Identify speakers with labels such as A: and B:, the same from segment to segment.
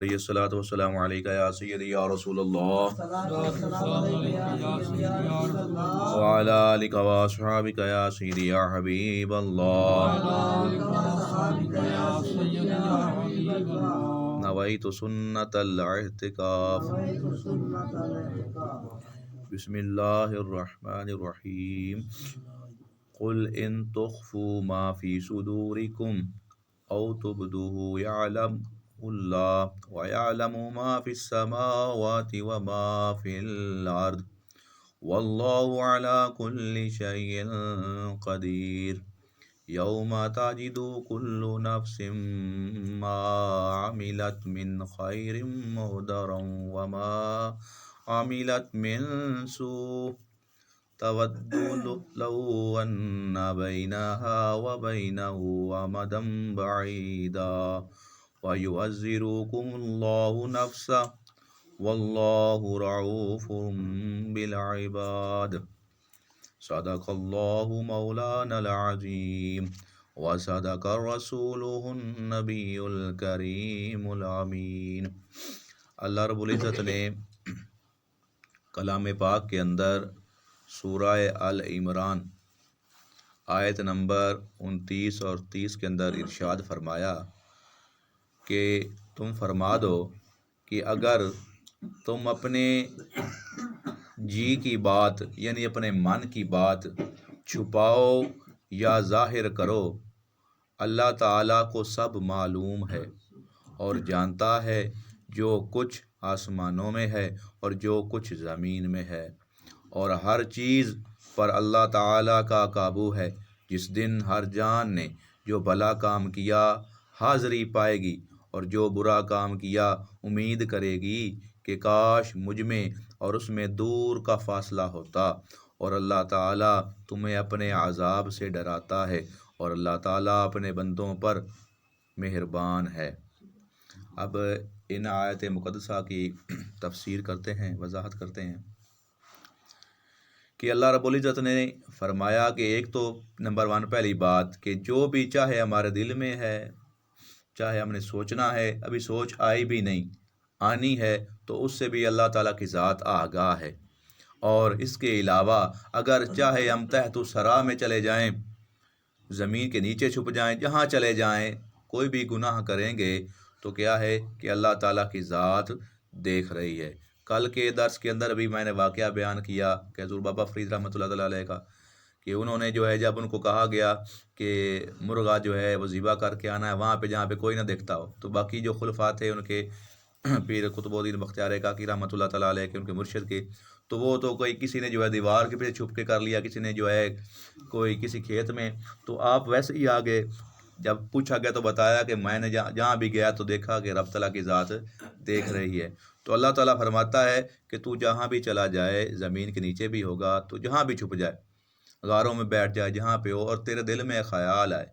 A: الصلاۃ والسلام علیکہ یا سیدی یا رسول اللہ وعلی آلک واصحابک یا سیدی یا حبیب اللہ نویت سنت الاعتکاف بسم اللہ الرحمن الرحیم قل ان تخفوا ما فی صدورکم او تبدوه يعلم اللہ وَيَعْلَمُ مَا فِي السَّمَاوَاتِ وَمَا فِي الْأَرْضِ وَاللَّهُ عَلَى كُلِّ شَيْءٍ قَدِيرٌ يَوْمَ تَجِدُ كُلُّ نَفْسٍ مَا عَمِلَتْ مِنْ خَيْرٍ مُحْضَرًا وَمَا عَمِلَتْ مِنْ سُوءٍ تَوَدُّ لَوْ أَنَّ بَيْنَهَا وَبَيْنَهُ أَمَدًا بَعِيدًا وَيُعَذِّرُكُمُ اللَّهُ نَفْسَهُ وَاللَّهُ رَءُوفٌ بِالْعِبَادِ صدق اللہ مولانا العظیم وصدق رسولہ النبی الکریم الامین۔ اللہ رب العزت نے کلام پاک کے اندر سورہ آل عمران آیت نمبر 29 اور 30 کے اندر ارشاد فرمایا کہ تم فرما دو کہ اگر تم اپنے جی کی بات یعنی اپنے من کی بات چھپاؤ یا ظاہر کرو، اللہ تعالیٰ کو سب معلوم ہے اور جانتا ہے جو کچھ آسمانوں میں ہے اور جو کچھ زمین میں ہے، اور ہر چیز پر اللہ تعالیٰ کا قابو ہے۔ جس دن ہر جان نے جو بھلا کام کیا حاضری پائے گی اور جو برا کام کیا امید کرے گی کہ کاش مجھ میں اور اس میں دور کا فاصلہ ہوتا، اور اللہ تعالیٰ تمہیں اپنے عذاب سے ڈراتا ہے اور اللہ تعالیٰ اپنے بندوں پر مہربان ہے۔ اب ان آیت مقدسہ کی تفسیر کرتے ہیں، وضاحت کرتے ہیں کہ اللہ رب العزت نے فرمایا کہ ایک تو نمبر 1 پہلی بات کہ جو بھی چاہے ہمارے دل میں ہے، چاہے ہم نے سوچنا ہے، ابھی سوچ آئی بھی نہیں، آنی ہے، تو اس سے بھی اللہ تعالیٰ کی ذات آگاہ ہے۔ اور اس کے علاوہ اگر چاہے ہم تحت الثری میں چلے جائیں، زمین کے نیچے چھپ جائیں، جہاں چلے جائیں، کوئی بھی گناہ کریں گے تو کیا ہے کہ اللہ تعالیٰ کی ذات دیکھ رہی ہے۔ کل کے درس کے اندر بھی میں نے واقعہ بیان کیا کہ حضور بابا فرید رحمۃ اللہ تعالیٰ علیہ کا، کہ انہوں نے جو ہے جب ان کو کہا گیا کہ مرغا جو ہے وہ ذبح کر کے آنا ہے وہاں پہ جہاں پہ کوئی نہ دیکھتا ہو، تو باقی جو خلفاء تھے ان کے پیر قطب الدین بختیار کاکی رحمۃ اللہ تعالیٰ علیہ کے، ان کے مرشد کے، تو وہ تو کوئی کسی نے جو ہے دیوار کے پیچھے چھپ کے کر لیا، کسی نے جو ہے کوئی کسی کھیت میں، تو آپ ویسے ہی آگے جب پوچھا گیا تو بتایا کہ میں نے جہاں بھی گیا تو دیکھا کہ رب تعالیٰ کی ذات دیکھ رہی ہے۔ تو اللہ تعالیٰ فرماتا ہے کہ تو جہاں بھی چلا جائے، زمین کے نیچے بھی ہوگا، تو جہاں بھی چھپ جائے، غاروں میں بیٹھ جائے، جہاں پہ ہو، اور تیرے دل میں خیال آئے،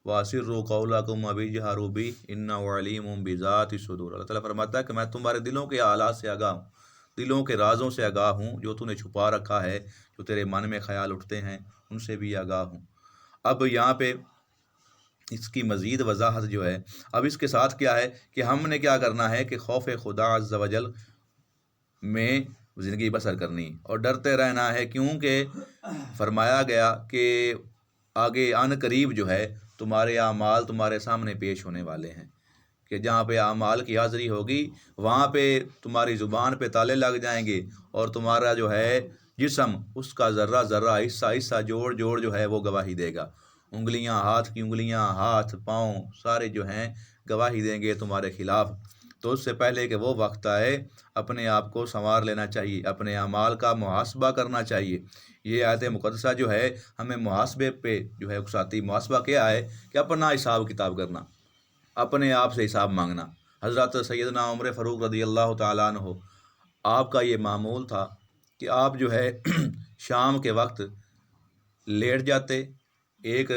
A: وَأَسِرُّوا قَوْلَكُمْ أَوِ اجْهَرُوا بِهِ إِنَّهُ عَلِيمٌ بِذَاتِ الصُّدُورِ۔ اللہ تعالیٰ فرماتا ہے کہ میں تمہارے دلوں کے حالات سے آگاہ ہوں، دلوں کے رازوں سے آگاہ ہوں، جو تو نے چھپا رکھا ہے، جو تیرے من میں خیال اٹھتے ہیں، ان سے بھی آگاہ ہوں۔ اب یہاں پہ اس کی مزید وضاحت جو ہے، اب اس کے ساتھ کیا ہے کہ ہم نے کیا کرنا ہے کہ خوف خدا عز و جل میں زندگی بسر کرنی اور ڈرتے رہنا ہے، کیونکہ فرمایا گیا کہ آگے عن قریب جو ہے تمہارے اعمال تمہارے سامنے پیش ہونے والے ہیں، کہ جہاں پہ اعمال کی حاضری ہوگی وہاں پہ تمہاری زبان پہ تالے لگ جائیں گے، اور تمہارا جو ہے جسم، اس کا ذرہ ذرہ، حصہ حصہ، جوڑ جوڑ جو ہے وہ گواہی دے گا۔ انگلیاں، ہاتھ کی انگلیاں، ہاتھ پاؤں سارے جو ہیں گواہی دیں گے تمہارے خلاف۔ تو اس سے پہلے کہ وہ وقت آئے اپنے آپ کو سنوار لینا چاہیے، اپنے اعمال کا محاسبہ کرنا چاہیے۔ یہ آیت مقدسہ جو ہے ہمیں محاسبے پہ جو ہے اکساتی۔ محاسبہ کیا ہے کہ اپنا حساب کتاب کرنا، اپنے آپ سے حساب مانگنا۔ حضرت سیدنا عمر فاروق رضی اللہ تعالیٰ عنہ، آپ کا یہ معمول تھا کہ آپ جو ہے شام کے وقت لیٹ جاتے ایک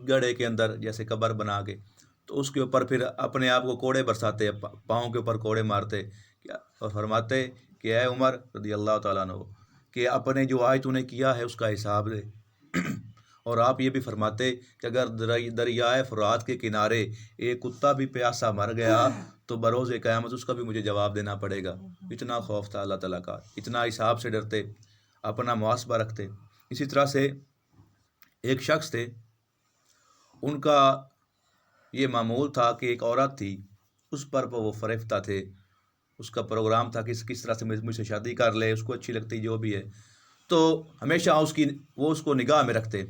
A: گڑھے کے اندر، جیسے قبر بنا کے، تو اس کے اوپر پھر اپنے آپ کو کوڑے برساتے، پاؤں کے اوپر کوڑے مارتے، اور فرماتے کہ اے عمر رضی اللہ تعالیٰ عنہ کہ اپنے جو آج تو نے کیا ہے اس کا حساب دے۔ اور آپ یہ بھی فرماتے کہ اگر دریائے فرات کے کنارے ایک کتا بھی پیاسا مر گیا تو بروز قیامت اس کا بھی مجھے جواب دینا پڑے گا۔ اتنا خوف تھا اللہ تعالیٰ کا، اتنا حساب سے ڈرتے، اپنا محاسبہ رکھتے۔ اسی طرح سے ایک شخص تھے، ان کا یہ معمول تھا کہ ایک عورت تھی، اس پر وہ فریفتہ تھے، اس کا پروگرام تھا کہ کس طرح سے مجھ سے شادی کر لے، اس کو اچھی لگتی جو بھی ہے، تو ہمیشہ وہ اس کو نگاہ میں رکھتے۔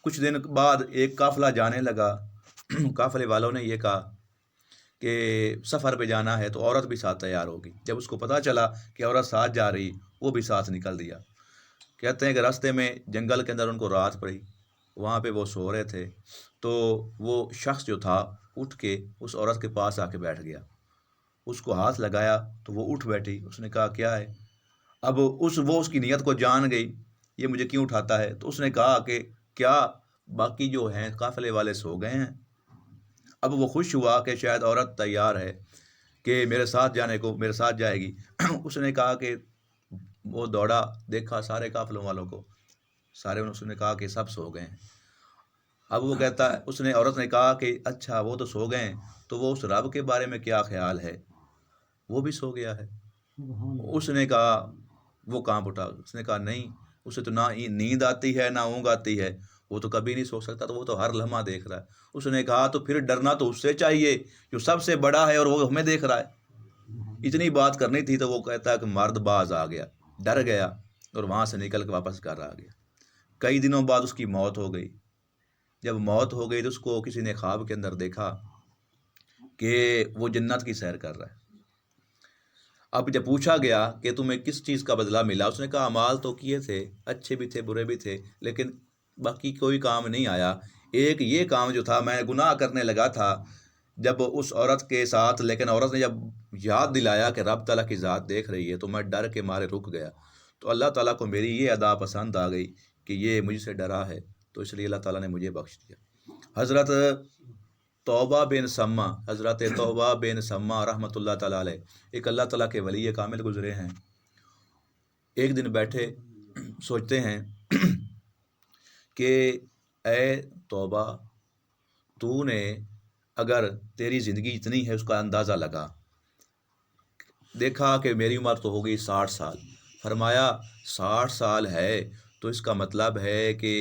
A: کچھ دن بعد ایک قافلہ جانے لگا، قافلے والوں نے یہ کہا کہ سفر پہ جانا ہے تو عورت بھی ساتھ تیار ہوگی۔ جب اس کو پتہ چلا کہ عورت ساتھ جا رہی، وہ بھی ساتھ نکل دیا۔ کہتے ہیں کہ راستے میں جنگل کے اندر ان کو رات پڑی، وہاں پہ وہ سو رہے تھے، تو وہ شخص جو تھا اٹھ کے اس عورت کے پاس آ کے بیٹھ گیا، اس کو ہاتھ لگایا تو وہ اٹھ بیٹھی۔ اس نے کہا کیا ہے؟ اب وہ اس کی نیت کو جان گئی، یہ مجھے کیوں اٹھاتا ہے؟ تو اس نے کہا کہ کیا باقی جو ہیں قافلے والے سو گئے ہیں؟ اب وہ خوش ہوا کہ شاید عورت تیار ہے کہ میرے ساتھ جائے گی۔ اس نے کہا کہ وہ دوڑا، دیکھا سارے قافلوں والوں کو، اس نے کہا کہ سب سو گئے ہیں۔ اب وہ کہتا ہے، عورت نے کہا کہ اچھا وہ تو سو گئے ہیں، تو وہ اس رب کے بارے میں کیا خیال ہے؟ وہ بھی سو گیا ہے۔ اس نے کہا، وہ کانپ اٹھا، اس نے کہا نہیں، اسے تو نہ نیند آتی ہے نہ اونگ آتی ہے، وہ تو کبھی نہیں سو سکتا، تو وہ تو ہر لمحہ دیکھ رہا ہے۔ اس نے کہا تو پھر ڈرنا تو اس سے چاہیے جو سب سے بڑا ہے اور وہ ہمیں دیکھ رہا ہے۔ اتنی بات کرنی تھی تو وہ کہتا ہے کہ مرد باز آ گیا، ڈر گیا اور وہاں سے نکل کے واپس گھر آ گیا۔ کئی دنوں بعد اس کی موت ہو گئی۔ جب موت ہو گئی تو اس کو کسی نے خواب کے اندر دیکھا کہ وہ جنت کی سیر کر رہا ہے۔ اب جب پوچھا گیا کہ تمہیں کس چیز کا بدلہ ملا، اس نے کہا اعمال تو کیے تھے، اچھے بھی تھے برے بھی تھے، لیکن باقی کوئی کام نہیں آیا۔ ایک یہ کام جو تھا، میں گناہ کرنے لگا تھا جب اس عورت کے ساتھ، لیکن عورت نے جب یاد دلایا کہ رب تعالیٰ کی ذات دیکھ رہی ہے تو میں ڈر کے مارے رک گیا۔ تو اللہ تعالیٰ کو میری یہ ادا پسند آ گئی کہ یہ مجھ سے ڈرا ہے، تو اس لیے اللہ تعالیٰ نے مجھے بخش دیا۔ حضرت توبہ بن سما رحمۃ اللہ تعالیٰ علیہ، ایک اللہ تعالیٰ کے ولی کامل گزرے ہیں۔ ایک دن بیٹھے سوچتے ہیں کہ اے توبہ، تو نے اگر تیری زندگی اتنی ہے اس کا اندازہ لگا، دیکھا کہ میری عمر تو ہوگی 60 سال، فرمایا 60 سال ہے تو اس کا مطلب ہے کہ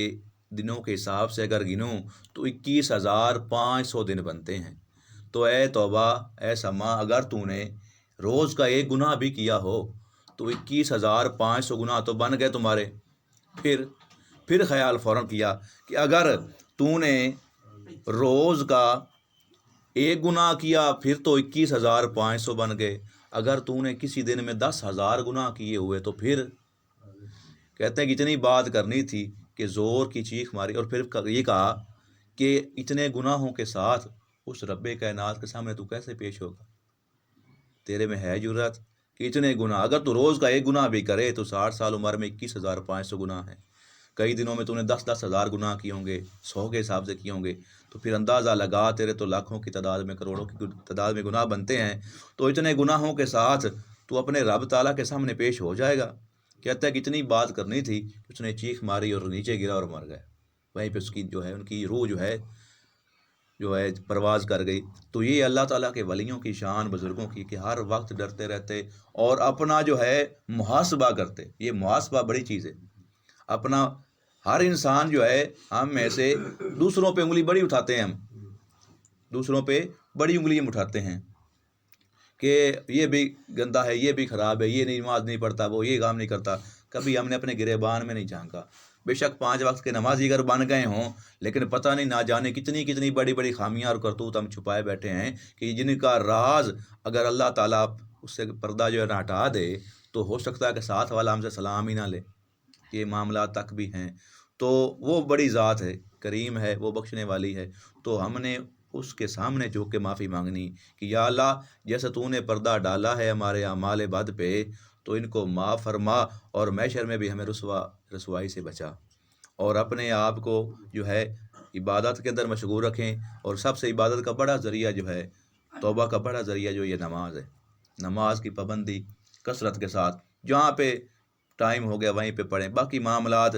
A: دنوں کے حساب سے اگر گنوں تو 21,500 دن بنتے ہیں۔ تو اے توبہ، اے سما، اگر تو نے روز کا ایک گناہ بھی کیا ہو تو 21,500 گناہ تو بن گئے تمہارے۔ پھر خیال فوراً کیا کہ اگر تو نے روز کا ایک گناہ کیا پھر تو 21,500 بن گئے، اگر تو نے کسی دن میں 10,000 گناہ کیے ہوئے تو پھر کہتے ہیں کہ اتنی بات کرنی تھی کہ زور کی چیخ ماری، اور پھر یہ کہا کہ اتنے گناہوں کے ساتھ اس رب کائنات کے سامنے تو کیسے پیش ہوگا؟ تیرے میں ہے جرات کہ اتنے گناہ، اگر تو روز کا ایک گناہ بھی کرے تو 60 سال عمر میں 21,500 گناہ ہیں، کئی دنوں میں تو نے 10,000 گناہ کیے ہوں گے، 100 کے حساب سے کیے ہوں گے، تو پھر اندازہ لگا تیرے تو لاکھوں کی تعداد میں، کروڑوں کی تعداد میں گناہ بنتے ہیں، تو اتنے گناہوں کے ساتھ تو اپنے رب تعالیٰ کے سامنے پیش ہو جائے گا۔ کہتا ہے کہ اتنی بات کرنی تھی، اس نے چیخ ماری اور نیچے گرا اور مر گیا۔ وہیں پہ اس کی ان کی روح جو ہے پرواز کر گئی۔ تو یہ اللہ تعالیٰ کے ولیوں کی شان، بزرگوں کی، کہ ہر وقت ڈرتے رہتے اور اپنا محاسبہ کرتے۔ یہ محاسبہ بڑی چیز ہے۔ اپنا ہر انسان ہم میں سے دوسروں پہ انگلی بڑی اٹھاتے ہیں، ہم دوسروں پہ بڑی انگلیاں اٹھاتے ہیں کہ یہ بھی گندا ہے، یہ بھی خراب ہے، یہ نماز نہیں پڑھتا، وہ یہ کام نہیں کرتا۔ کبھی ہم نے اپنے گریبان میں نہیں جھانکا۔ بے شک 5 وقت کے نمازی اگر بن گئے ہوں، لیکن پتہ نہیں نہ جانے کتنی بڑی بڑی خامیاں اور کرتوت ہم چھپائے بیٹھے ہیں کہ جن کا راز اگر اللہ تعالیٰ اس سے پردہ نہ ہٹا دے تو ہو سکتا ہے کہ ساتھ والا ہم سے سلام ہی نہ لے۔ یہ معاملات تک بھی ہیں۔ تو وہ بڑی ذات ہے، کریم ہے، وہ بخشنے والی ہے۔ تو ہم نے اس کے سامنے جھک کے معافی مانگنی کہ یا اللہ، جیسے تو نے پردہ ڈالا ہے ہمارے اعمال بد پہ، تو ان کو معاف فرما اور محشر میں بھی ہمیں رسوائی سے بچا، اور اپنے آپ کو عبادت کے اندر مشغول رکھیں۔ اور سب سے عبادت کا بڑا ذریعہ توبہ کا بڑا ذریعہ یہ نماز ہے۔ نماز کی پابندی کثرت کے ساتھ، جہاں پہ ٹائم ہو گیا وہیں پہ پڑھیں، باقی معاملات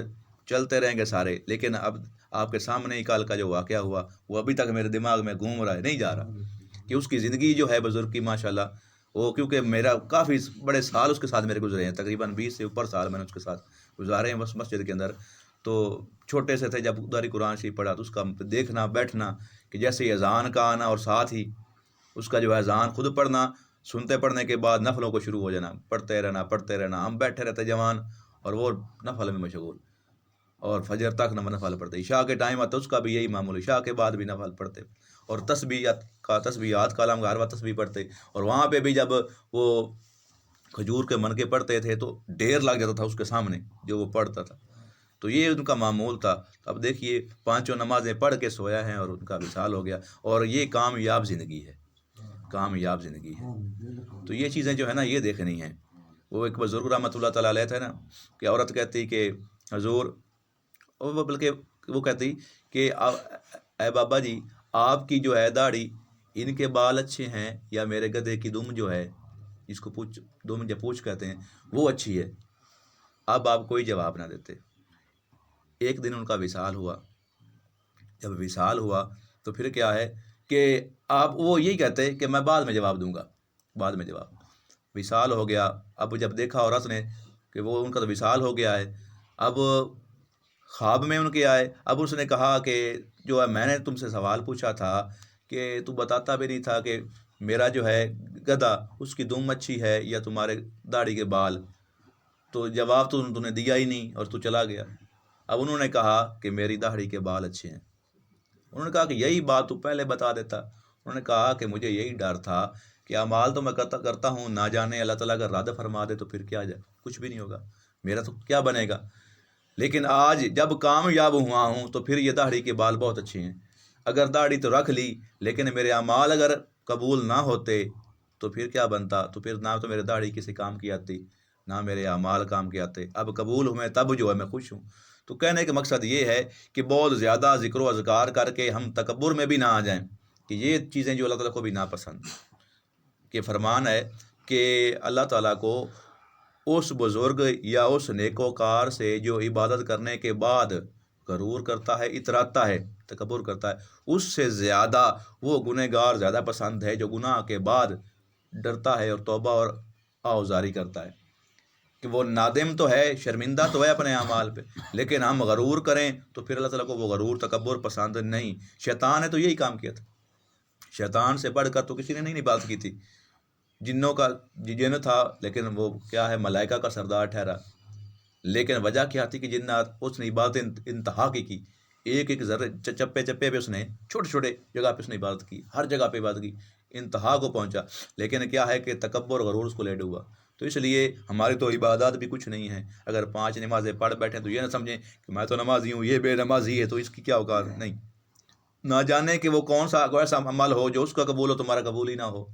A: چلتے رہیں گے سارے، لیکن اب آپ کے سامنے ہی کل کا جو واقعہ ہوا وہ ابھی تک میرے دماغ میں گھوم رہا ہے، نہیں جا رہا کہ اس کی زندگی جو ہے بزرگ کی ماشاءاللہ وہ، کیونکہ میرا کافی بڑے سال اس کے ساتھ میرے گزرے ہیں، تقریباً 20 سے اوپر سال میں نے اس کے ساتھ گزارے ہیں بس مسجد کے اندر. تو چھوٹے سے تھے جب ادھر قرآن شریف پڑھا تو اس کا دیکھنا بیٹھنا کہ جیسے ہی اذان کا آنا اور ساتھ ہی اس کا جو ہے اذان خود پڑھنا، سنتے پڑھنے کے بعد نفلوں کو شروع ہو جانا، پڑھتے رہنا. ہم بیٹھے رہتے جوان اور وہ نفل میں مشغول، اور فجر تک نفل پڑھتے. عشاء کے ٹائم آتا اس کا بھی یہی معمول، عشاء کے بعد بھی نفل پڑھتے، اور تسبیحات کا عالم ہر وقت تسبیح پڑھتے. اور وہاں پہ بھی جب وہ کھجور کے من کے پڑھتے تھے تو ڈھیر لگ جاتا تھا اس کے سامنے جو وہ پڑھتا تھا. تو یہ ان کا معمول تھا. اب دیکھیے 5 نمازیں پڑھ کے سویا ہے اور ان کا وصال ہو گیا، اور یہ کامیاب زندگی ہے، کامیاب زندگی ہے. تو یہ چیزیں جو ہے نا یہ دیکھنی ہیں. وہ ایک بزرگ رحمۃ اللہ تعالیٰ علیہ تھے نا کہ عورت کہتی کہ حضور، وہ بلکہ وہ کہتی کہ اے بابا جی آپ کی جو ہے داڑھی، ان کے بال اچھے ہیں یا میرے گدھے کی دم جو ہے، جس کو دم یا پوچھ کہتے ہیں، وہ اچھی ہے؟ اب آپ کوئی جواب نہ دیتے. ایک دن ان کا وصال ہوا. جب وصال ہوا تو پھر کیا ہے کہ آپ وہ یہی کہتے کہ میں بعد میں جواب دوں گا، بعد میں جواب. وصال ہو گیا. اب جب دیکھا عورت نے کہ وہ ان کا تو وصال ہو گیا ہے، اب خواب میں ان کے آئے. اب اس نے کہا کہ جو ہے میں نے تم سے سوال پوچھا تھا کہ تو بتاتا بھی نہیں تھا کہ میرا جو ہے گدھا اس کی دم اچھی ہے یا تمہارے داڑھی کے بال، تو جواب تو تم نے دیا ہی نہیں اور تو چلا گیا. اب انہوں نے کہا کہ میری داڑھی کے بال اچھے ہیں. انہوں نے کہا کہ یہی بات تو پہلے بتا دیتا. انہوں نے کہا کہ مجھے یہی ڈر تھا کہ اعمال تو میں کرتا ہوں، نہ جانے اللہ تعالیٰ اگر رد فرما دے تو پھر کیا جائے، کچھ بھی نہیں ہوگا، میرا تو کیا بنے گا. لیکن آج جب کامیاب ہوا ہوں تو پھر یہ داڑھی کے بال بہت اچھے ہیں. اگر داڑھی تو رکھ لی لیکن میرے اعمال اگر قبول نہ ہوتے تو پھر کیا بنتا، تو پھر نہ تو میرے داڑھی کسی کام کی آتی نہ میرے اعمال کام کے آتے. اب قبول ہوئے تب جو ہے میں خوش ہوں. تو کہنے کا مقصد یہ ہے کہ بہت زیادہ ذکر و اذکار کر کے ہم تکبر میں بھی نہ آ جائیں کہ یہ چیزیں جو اللہ تعالیٰ کو بھی ناپسند. کہ فرمان ہے کہ اللہ تعالیٰ کو اس بزرگ یا اس نیکوکار سے جو عبادت کرنے کے بعد غرور کرتا ہے، اتراتا ہے، تکبر کرتا ہے، اس سے زیادہ وہ گنہگار زیادہ پسند ہے جو گناہ کے بعد ڈرتا ہے اور توبہ اور آوزاری کرتا ہے. کہ وہ نادم تو ہے، شرمندہ تو ہے اپنے اعمال پہ، لیکن ہم غرور کریں تو پھر اللہ تعالیٰ کو وہ غرور تکبر پسند نہیں. شیطان نے تو یہی کام کیا تھا. شیطان سے بڑھ کر تو کسی نے نہیں بات کی تھی. جنوں کا جن تھا لیکن وہ کیا ہے ملائکہ کا سردار ٹھہرا. لیکن وجہ کیا تھی کہ جنات اس نے عبادت انتہا کی. ایک ایک ذرے چپے چپے پہ اس نے چھوٹے چھوٹے جگہ پہ اس نے عبادت کی، ہر جگہ پہ عبادت کی، انتہا کو پہنچا. لیکن کیا ہے کہ تکبر غرور اس کو لے ڈوبا. تو اس لیے ہماری تو عبادات بھی کچھ نہیں ہیں. اگر 5 نمازیں پڑھ بیٹھیں تو یہ نہ سمجھیں کہ میں تو نمازی ہوں، یہ بے نمازی ہے تو اس کی کیا اوقات. نہیں، نہ جانے کہ وہ کون سا ایسا عمل ہو جو اس کا قبول ہو تمہارا قبول ہی نہ ہو.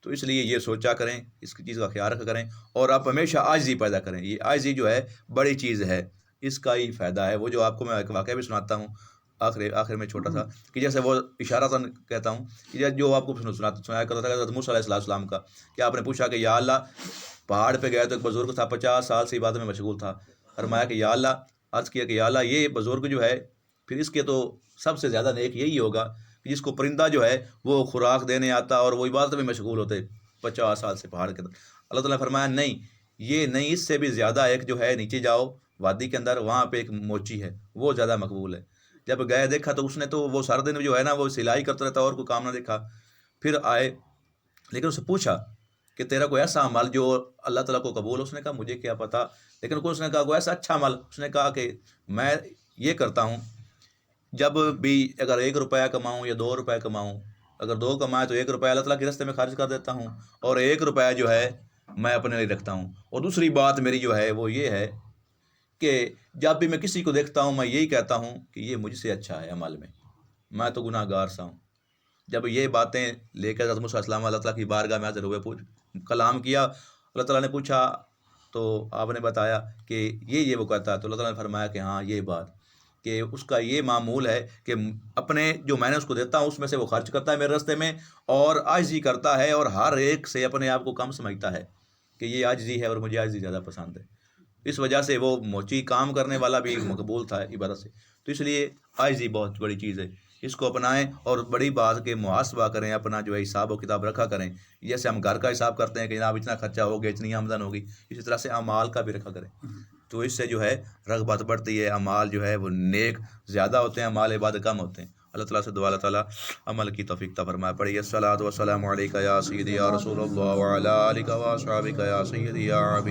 A: تو اس لیے یہ سوچا کریں، اس چیز کا خیال رکھا کریں، اور آپ ہمیشہ عاجزی پیدا کریں. یہ عاجزی جو ہے بڑی چیز ہے، اس کا ہی فائدہ ہے. وہ جو آپ کو میں ایک واقعہ بھی سناتا ہوں آخر میں چھوٹا سا، کہ جیسے وہ اشارتاً کہتا ہوں کہ جو آپ کو سنایا کرتا تھا حضرت موسیٰ علیہ السلام کا، کہ آپ نے پوچھا کہ یا اللہ، پہاڑ پہ گئے تو ایک بزرگ تھا 50 سال سے عبادت میں مشغول تھا. فرمایا کہ یا اللہ، عرض کیا کہ یا اللہ یہ بزرگ جو ہے پھر اس کے تو سب سے زیادہ نیک یہی ہوگا کہ جس کو پرندہ جو ہے وہ خوراک دینے آتا اور وہ عبادت میں مشغول ہوتے 50 سال سے پہاڑ کے اندر. اللہ تعالیٰ نے فرمایا نہیں، یہ نہیں، اس سے بھی زیادہ ایک جو ہے نیچے جاؤ وادی کے اندر، وہاں پہ ایک موچی ہے، وہ زیادہ مقبول ہے. جب گئے دیکھا تو اس نے تو وہ سارا دن جو ہے نا وہ سلائی کرتا رہتا اور کوئی کام نہ دیکھا. پھر آئے لیکن اس سے پوچھا کہ تیرا کوئی ایسا عمل جو اللہ تعالیٰ کو قبول. اس نے کہا مجھے کیا پتہ، لیکن اس نے کہا کوئی ایسا اچھا عمل. اس نے کہا کہ میں یہ کرتا ہوں جب بھی اگر 1 روپیہ کماؤں یا 2 روپے کماؤں، اگر 2 کمائے تو 1 روپیہ اللہ تعالیٰ کے راستے میں خرچ کر دیتا ہوں اور 1 روپیہ جو ہے میں اپنے لیے رکھتا ہوں. اور دوسری بات میری جو ہے وہ یہ ہے کہ جب بھی میں کسی کو دیکھتا ہوں میں یہی کہتا ہوں کہ یہ مجھ سے اچھا ہے عمل میں تو گناہ گار سا ہوں. جب یہ باتیں لے کر حضرت موسیٰ علیہ السلام اللہ تعالیٰ کی بارگاہ میں حاضر ہوئے، کلام کیا، اللہ تعالیٰ نے پوچھا تو آپ نے بتایا کہ یہ وہ کہتا ہے. تو اللہ تعالیٰ نے فرمایا کہ ہاں یہ بات کہ اس کا یہ معمول ہے کہ اپنے جو میں نے اس کو دیتا ہوں اس میں سے وہ خرچ کرتا ہے میرے راستے میں، اور عاجزی کرتا ہے اور ہر ایک سے اپنے آپ کو کم سمجھتا ہے کہ یہ عاجزی ہے اور مجھے عاجزی زیادہ پسند ہے. اس وجہ سے وہ موچی کام کرنے والا بھی مقبول تھا عبادت سے. تو اس لیے عاجزی بہت بڑی چیز ہے، اس کو اپنائیں اور بڑی بات کے محاسبہ کریں، اپنا جو ہے حساب و کتاب رکھا کریں. جیسے ہم گھر کا حساب کرتے ہیں کہ جناب اتنا خرچہ ہو گیا، اتنی آمدن ہوگی، اسی طرح سے اعمال کا بھی رکھا کریں. تو اس سے جو ہے رغبت بڑھتی ہے، اعمال جو ہے وہ نیک زیادہ ہوتے ہیں، اعمال عبادت کم ہوتے ہیں. اللہ تعالیٰ سے دعا اللہ تعالیٰ عمل کی توفیق عطا فرمائے. پڑھیے الصلاۃ والسلام علیکہ یا سیدی یا رسول اللہ وعلی آلک و اصحابک یا سیدی یا حبیب